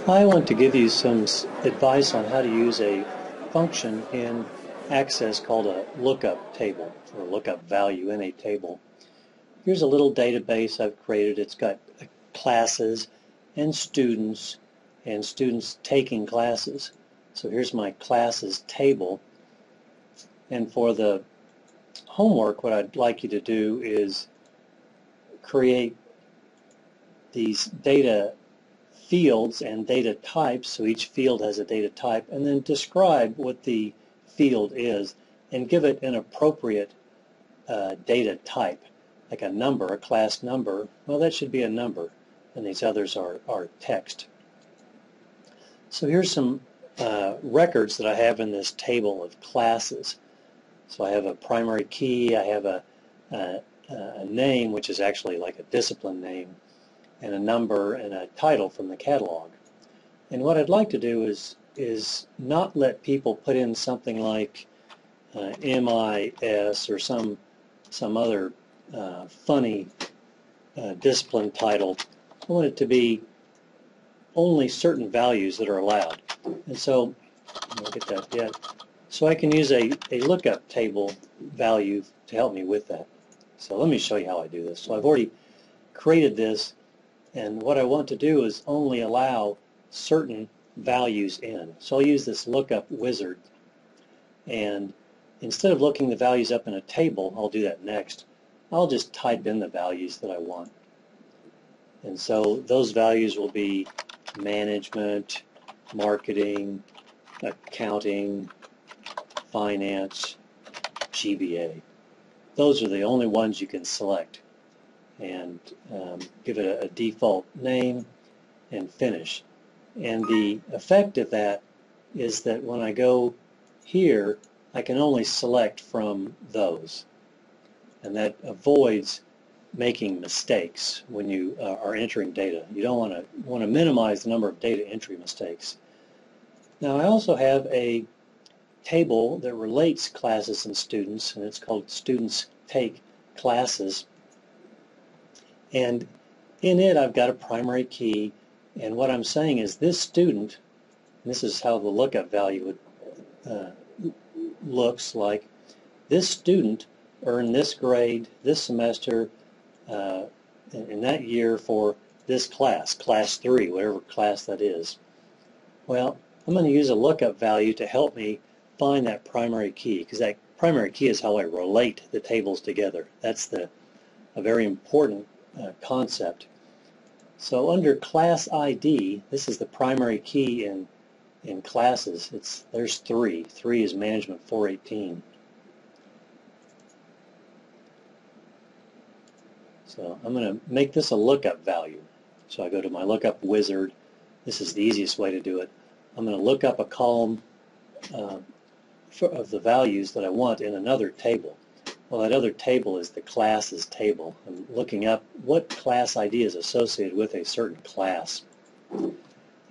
I want to give you some advice on how to use a function in Access called a lookup table, or lookup value in a table. Here's a little database I've created. It's got classes and students taking classes. So here's my classes table. And for the homework, what I'd like you to do is create these data fields and data types, so each field has a data type, and then describe what the field is and give it an appropriate data type, like a number, a class number. Well, that should be a number, and these others are text. So here's some records that I have in this table of classes. So I have a primary key, I have a name, which is actually like a discipline name, and a number and a title from the catalog. And what I'd like to do is not let people put in something like MIS or some other funny discipline title. I want it to be only certain values that are allowed. And so, I'll get that yet. So I can use a lookup table value to help me with that. So let me show you how I do this. So I've already created this, and what I want to do is only allow certain values in. So I'll use this lookup wizard, and instead of looking the values up in a table, I'll do that next. I'll just type in the values that I want. And so those values will be management, marketing, accounting, finance, GBA. Those are the only ones you can select, and give it a default name and finish. And the effect of that is that when I go here, I can only select from those, and that avoids making mistakes when you are entering data. You don't want to minimize the number of data entry mistakes. Now I also have a table that relates classes and students, and it's called Students Take Classes. And in it I've got a primary key, and what I'm saying is this student, and this is how the lookup value looks like, this student earned this grade this semester in that year for this class, class 3, whatever class that is. Well, I'm going to use a lookup value to help me find that primary key, because that primary key is how I relate the tables together. That's a very important concept. So under class ID, this is the primary key in classes. There's 3. 3 is management 418. So I'm going to make this a lookup value. So I go to my lookup wizard. This is the easiest way to do it. I'm going to look up a column of the values that I want in another table. Well, that other table is the classes table. I'm looking up what class ID is associated with a certain class.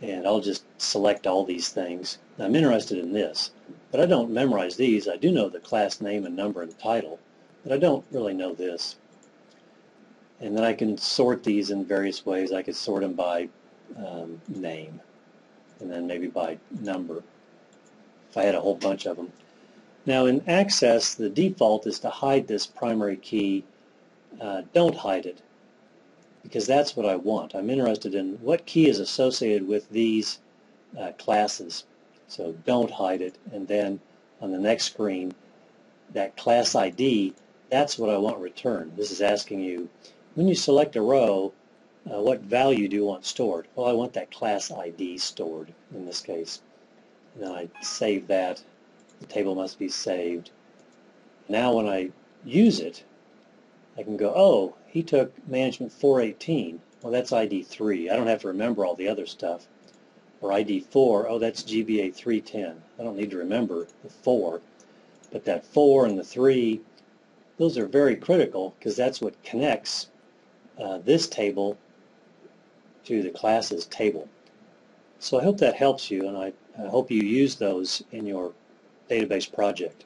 And I'll just select all these things. Now, I'm interested in this, but I don't memorize these. I do know the class name and number and title, but I don't really know this. And then I can sort these in various ways. I could sort them by name, and then maybe by number, if I had a whole bunch of them. Now in Access, the default is to hide this primary key. Don't hide it, because that's what I want. I'm interested in what key is associated with these classes. So don't hide it, and then on the next screen, that class ID, that's what I want returned. This is asking you, when you select a row, what value do you want stored? Well, I want that class ID stored in this case. And then I save that. The table must be saved. Now when I use it, I can go, oh, he took management 418. Well, that's ID 3. I don't have to remember all the other stuff. Or ID 4, oh, that's GBA 310. I don't need to remember the 4. But that 4 and the 3, those are very critical, because that's what connects this table to the classes table. So I hope that helps you, and I hope you use those in your database project.